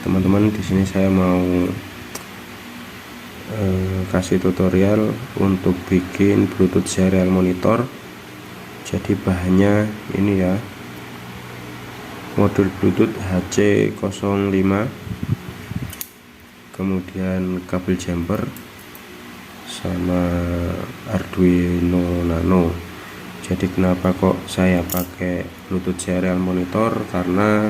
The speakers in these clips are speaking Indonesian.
teman-teman, di sini saya mau kasih tutorial untuk bikin Bluetooth serial monitor. Jadi bahannya ini ya, modul Bluetooth HC05, kemudian kabel jumper sama Arduino Nano. Jadi kenapa kok saya pakai Bluetooth serial monitor, karena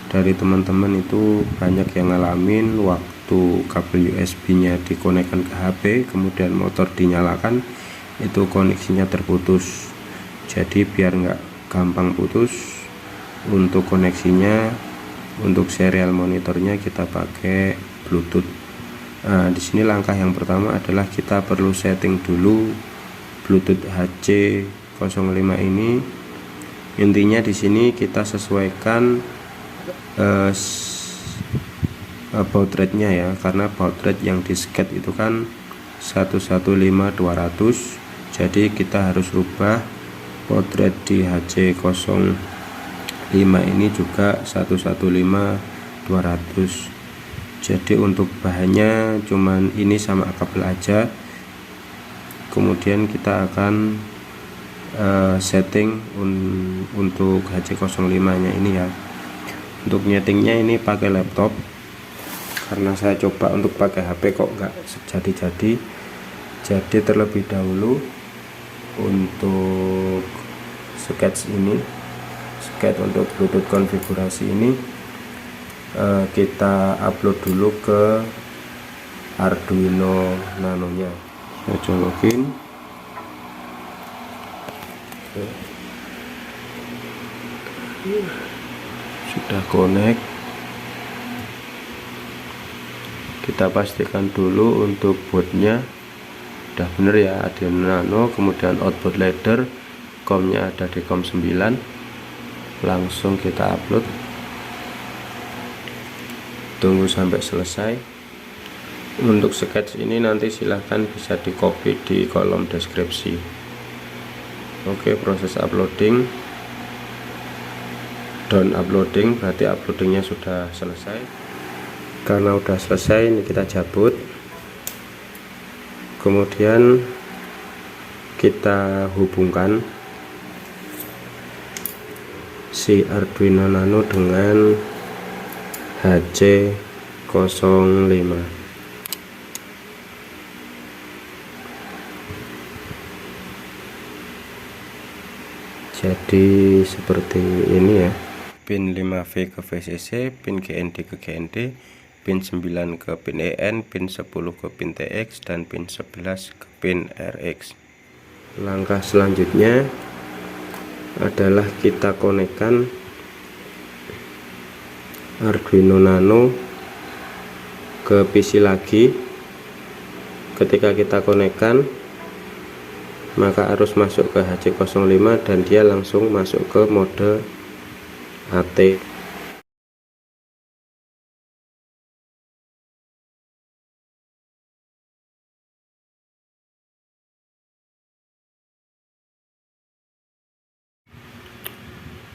dari teman-teman itu banyak yang ngalamin waktu kabel USB nya dikonekkan ke HP kemudian motor dinyalakan, itu koneksinya terputus. Jadi biar nggak gampang putus, untuk koneksinya, untuk serial monitornya kita pakai Bluetooth. Nah, di sini langkah yang pertama adalah kita perlu setting dulu Bluetooth HC05 ini. Intinya di sini kita sesuaikan baud rate-nya ya, karena baud rate yang di sket itu kan 115200, jadi kita harus rubah baud rate di HC05 ini juga 115200. Jadi untuk bahannya cuman ini sama kabel aja. Kemudian kita akan setting untuk HC05 nya ini ya. Untuk nyetingnya ini pakai laptop, karena saya coba untuk pakai HP kok nggak jadi. Jadi terlebih dahulu untuk sketch untuk Bluetooth konfigurasi ini kita upload dulu ke Arduino Nano nya. Saya colokin. Sudah connect. Kita pastikan dulu untuk boardnya udah bener ya, Arduino Nano. Kemudian output ladder COM-nya ada di COM 9. Langsung kita upload, tunggu sampai selesai. Untuk sketch ini nanti silahkan bisa di copy di kolom deskripsi. Oke, proses uploading. Down uploading berarti uploadingnya sudah selesai. Karena udah selesai, ini kita cabut. Kemudian kita hubungkan si Arduino Nano dengan HC05. Jadi seperti ini ya. Pin 5V ke VCC, pin GND ke GND, pin 9 ke pin EN, pin 10 ke pin TX, dan pin 11 ke pin RX. Langkah selanjutnya adalah kita konekkan Arduino Nano ke PC lagi. Ketika kita konekkan, maka arus masuk ke HC05 dan dia langsung masuk ke mode AT.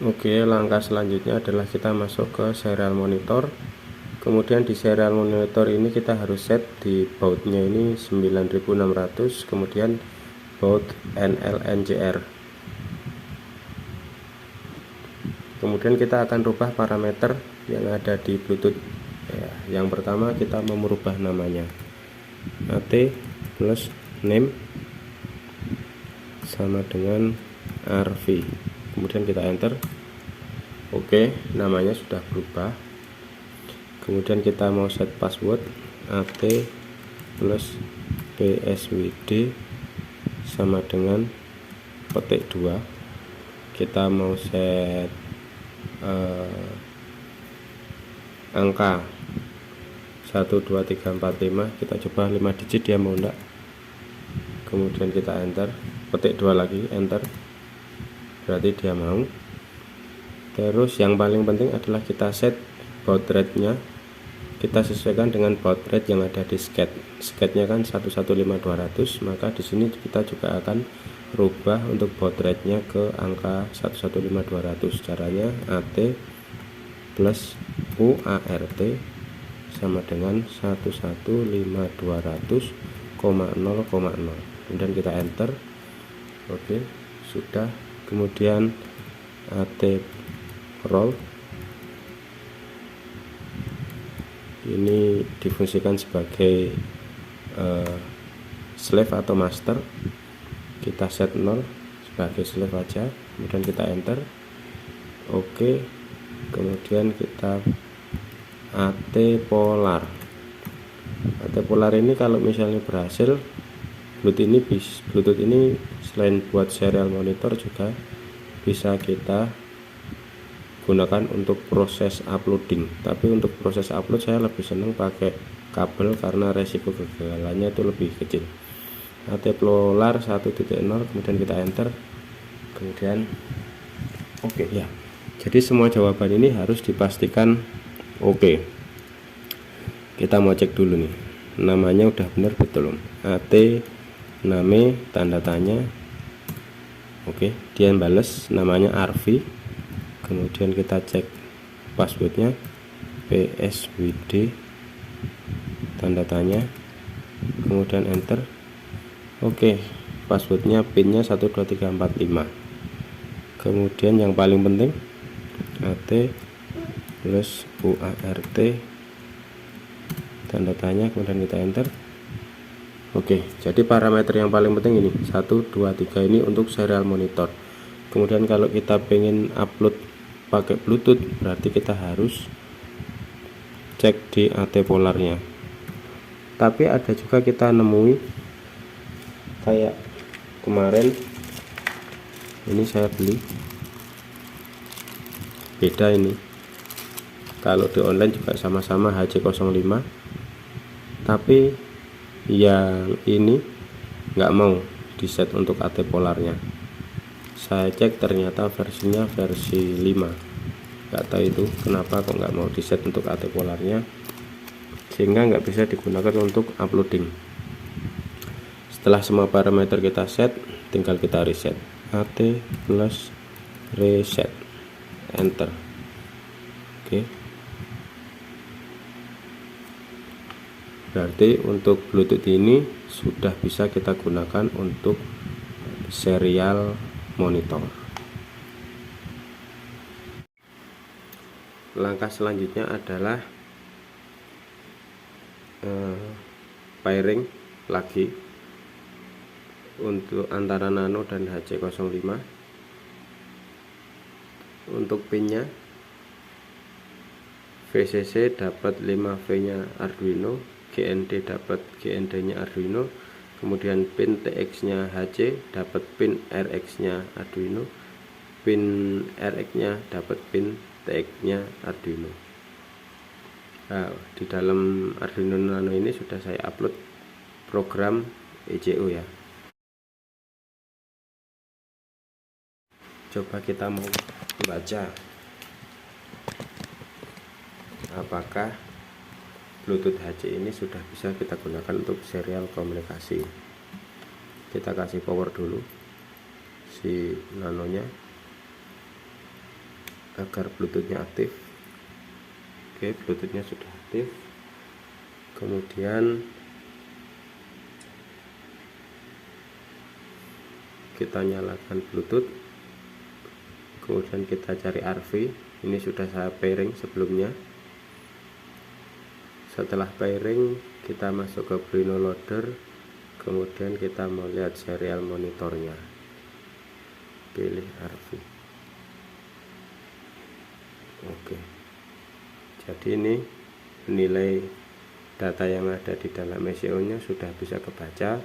Oke, langkah selanjutnya adalah kita masuk ke serial monitor. Kemudian di serial monitor ini kita harus set di baudnya ini 9600, kemudian baud NLNCR. Kemudian kita akan rubah parameter yang ada di Bluetooth ya. Yang pertama kita mau merubah namanya, AT plus name sama dengan RV. Kemudian kita enter. Oke, namanya sudah berubah. Kemudian kita mau set password, AT plus PSWD sama dengan petik 2. Kita mau set angka 1 2 3 4 5, kita coba 5 digit, dia mau enggak. Kemudian kita enter, petik 2 lagi, enter, berarti dia mau. Terus yang paling penting adalah kita set baud rate nya, kita sesuaikan dengan baud rate yang ada di sketnya kan 115200, maka di sini kita juga akan rubah untuk baud rate nya ke angka 115200. Caranya AT plus UART sama dengan 115.200,0,0. Kemudian kita enter. Oke, sudah. Kemudian AT roll ini difungsikan sebagai slave atau master. Kita set 0 sebagai slave aja, kemudian kita enter. Oke, kemudian kita AT polar. AT polar ini kalau misalnya berhasil, Bluetooth ini selain buat serial monitor juga bisa kita gunakan untuk proses uploading. Tapi untuk proses upload saya lebih senang pakai kabel karena resiko kegagalannya itu lebih kecil. AT polar 1.0, kemudian kita enter. Kemudian oke ya. Jadi semua jawaban ini harus dipastikan oke. Kita mau cek dulu nih, namanya udah benar betul. AT name tanda tanya. Oke, dia bales namanya Arfi. Kemudian kita cek passwordnya, PSWD tanda tanya, kemudian enter. Oke, passwordnya pinnya 12345. Kemudian yang paling penting AT plus UART tanda tanya, kemudian kita enter. Oke, jadi parameter yang paling penting ini 1, 2, 3 ini untuk serial monitor. Kemudian kalau kita pengen upload pakai Bluetooth, berarti kita harus cek di AT polarnya. Tapi ada juga kita nemui kayak kemarin ini saya beli, beda ini. Kalau di online juga sama-sama HC05, tapi yang ini nggak mau di set untuk AT polarnya. Saya cek ternyata versinya versi 5. Nggak tahu itu kenapa kok nggak mau di set untuk AT polarnya, sehingga nggak bisa digunakan untuk uploading. Setelah semua parameter kita set, tinggal kita reset. AT plus reset, enter. Oke, berarti untuk Bluetooth ini sudah bisa kita gunakan untuk serial monitor. Langkah selanjutnya adalah pairing lagi untuk antara nano dan HC05. Untuk pinnya VCC dapat 5V nya Arduino, GND dapat GND nya Arduino, kemudian pin TX nya HC dapat pin RX nya Arduino, pin RX nya dapat pin TX nya Arduino. Nah, di dalam Arduino Nano ini sudah saya upload program ECO ya. Coba kita mau baca apakah Bluetooth HC ini sudah bisa kita gunakan untuk serial komunikasi. Kita kasih power dulu si nanonya agar Bluetoothnya aktif. Oke, Bluetoothnya sudah aktif. Kemudian kita nyalakan Bluetooth. Kemudian kita cari Arfi. Ini sudah saya pairing sebelumnya. Setelah pairing, kita masuk ke Arduino loader. Kemudian kita mau lihat serial monitornya. Pilih Arfi. Oke. Jadi ini nilai data yang ada di dalam ECO nya sudah bisa kebaca,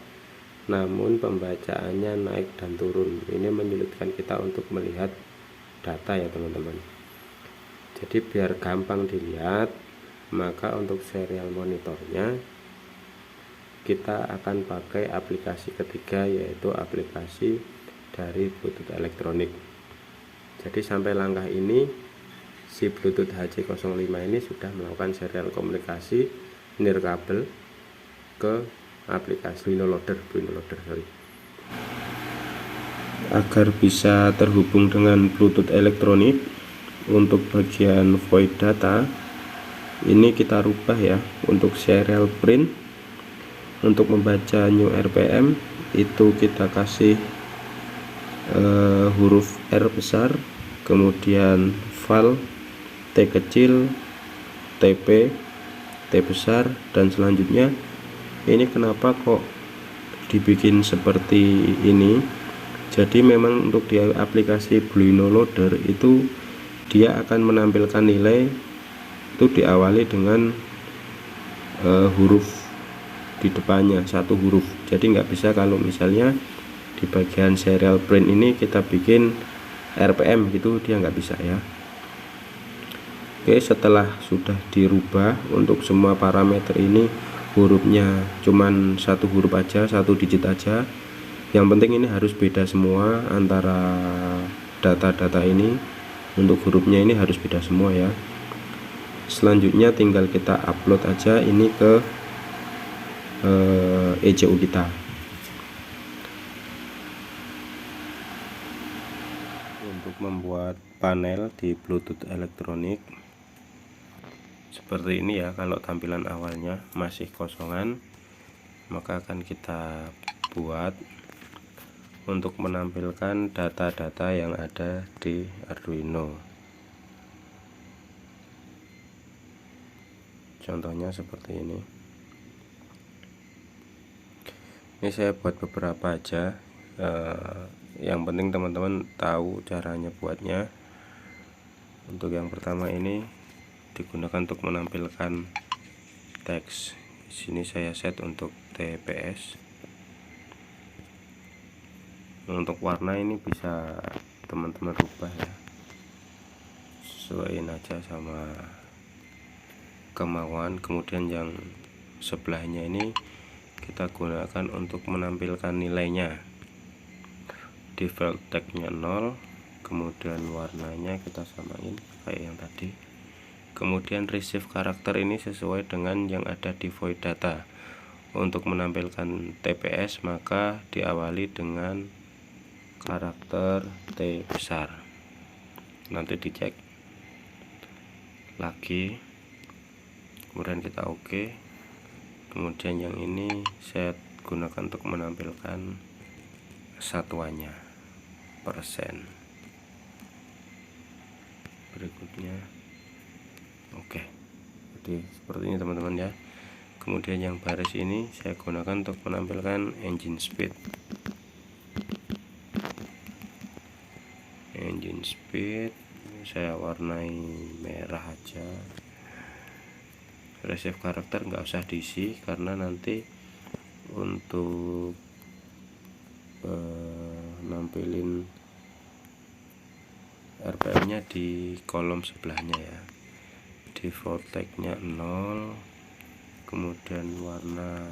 namun pembacaannya naik dan turun. Ini menyulitkan kita untuk melihat data ya teman-teman. Jadi biar gampang dilihat, maka untuk serial monitornya kita akan pakai aplikasi ketiga, yaitu aplikasi dari Bluetooth elektronik. Jadi sampai langkah ini si Bluetooth HC05 ini sudah melakukan serial komunikasi nirkabel ke aplikasi Arduino loader, agar bisa terhubung dengan Bluetooth elektronik. Untuk bagian void data ini kita rubah ya. Untuk serial print, untuk membaca new RPM itu kita kasih huruf R besar, kemudian file T kecil, TP, T besar, dan selanjutnya ini kenapa kok dibikin seperti ini. Jadi memang untuk di aplikasi Bluino Loader itu dia akan menampilkan nilai itu diawali dengan huruf di depannya, satu huruf. Jadi nggak bisa kalau misalnya di bagian serial print ini kita bikin RPM gitu, dia nggak bisa ya. Oke, setelah sudah dirubah untuk semua parameter ini hurufnya cuman satu huruf aja, satu digit aja. Yang penting ini harus beda semua antara data-data ini. Untuk hurufnya ini harus beda semua ya. Selanjutnya tinggal kita upload aja ini ke ECU kita. Untuk membuat panel di Bluetooth elektronik seperti ini ya, kalau tampilan awalnya masih kosongan, maka akan kita buat untuk menampilkan data-data yang ada di Arduino. Contohnya seperti ini. Ini saya buat beberapa aja, yang penting teman-teman tahu caranya buatnya. Untuk yang pertama ini digunakan untuk menampilkan teks. Di sini saya set untuk TPS. Untuk warna ini bisa teman-teman rubah ya, sesuaiin aja sama kemauan. Kemudian yang sebelahnya ini kita gunakan untuk menampilkan nilainya. Default tagnya 0, kemudian warnanya kita samain kayak yang tadi. Kemudian receive karakter ini sesuai dengan yang ada di void data. Untuk menampilkan TPS maka diawali dengan karakter T besar. Nanti dicek lagi, kemudian kita oke. Kemudian yang ini saya gunakan untuk menampilkan satuannya, persen. Berikutnya oke. Jadi seperti ini teman-teman ya. Kemudian yang baris ini saya gunakan untuk menampilkan engine speed. Engine speed saya warnai merah aja. Receive karakter nggak usah diisi karena nanti untuk nampilin RPM nya di kolom sebelahnya ya. Default tagnya 0, kemudian warna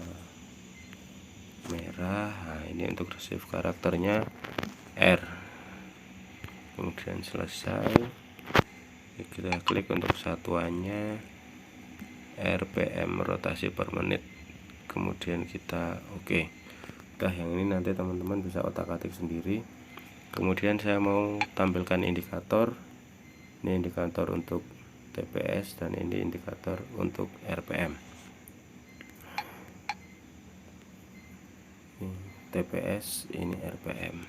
merah. Nah, ini untuk receive karakternya R. Kemudian selesai, kita klik untuk satuannya RPM, rotasi per menit. Kemudian kita oke. Nah, yang ini nanti teman-teman bisa otak-atik sendiri. Kemudian saya mau tampilkan indikator. Ini indikator untuk TPS dan ini indikator untuk RPM. Ini TPS, ini RPM.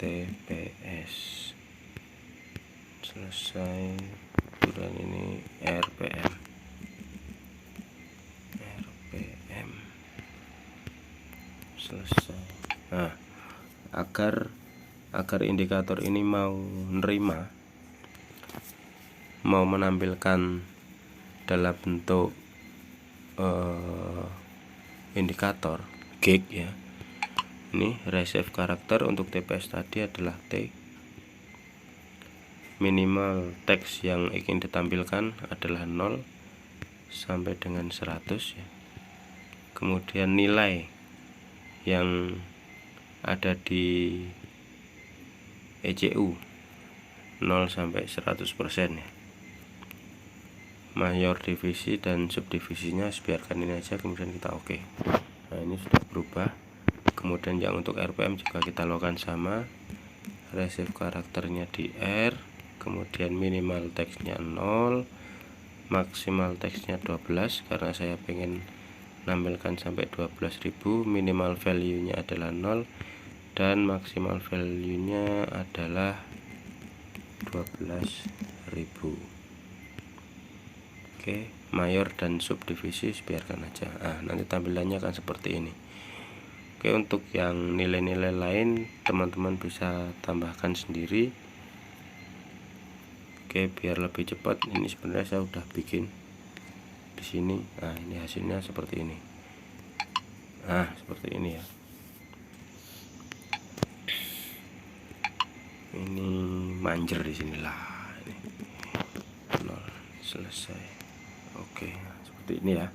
TPS selesai, kemudian ini RPM. Selesai. Nah, agar indikator ini mau menampilkan dalam bentuk indikator gig ya. Ini receive karakter untuk TPS tadi adalah T. Minimal teks yang ingin ditampilkan adalah 0 sampai dengan 100 ya. Kemudian nilai yang ada di ECU 0 sampai 100% ya. Mayor divisi dan subdivisinya biarkan ini aja, kemudian kita oke. Nah, ini sudah berubah. Kemudian yang untuk RPM juga kita lakukan sama. Receive karakternya di R, kemudian minimal teksnya 0, maksimal teksnya 12 karena saya pengen menampilkan sampai 12.000, minimal value nya adalah 0 dan maksimal value nya adalah 12.000. Oke, mayor dan subdivisi biarkan aja. Nanti tampilannya akan seperti ini. Oke, untuk yang nilai-nilai lain teman-teman bisa tambahkan sendiri. Oke, biar lebih cepat, ini sebenarnya saya udah bikin di sini. Ini hasilnya seperti ini. Seperti ini ya. Ini manjer di sinilah. Ini 0 selesai. Oke, seperti ini ya.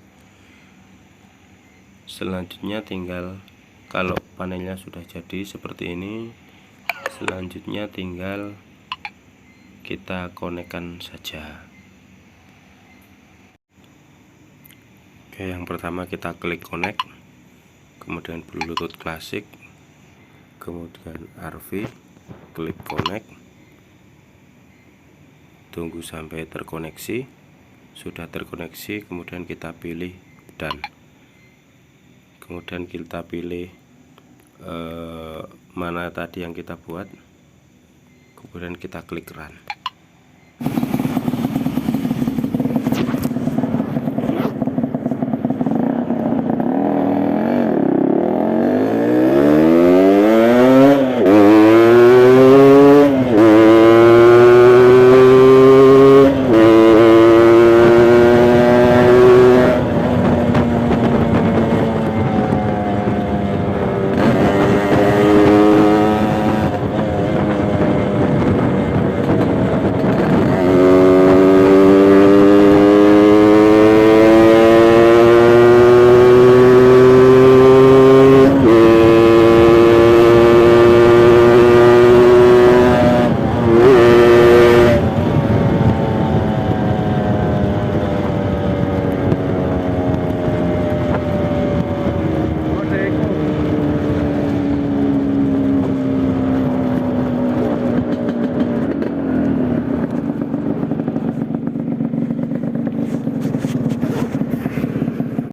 Selanjutnya tinggal, kalau panelnya sudah jadi seperti ini, selanjutnya tinggal kita konekkan saja. Oke, yang pertama kita klik connect, kemudian Bluetooth klasik, kemudian RV, klik connect, tunggu sampai terkoneksi. Sudah terkoneksi, kemudian kita pilih dan kemudian kita pilih mana tadi yang kita buat, kemudian kita klik run.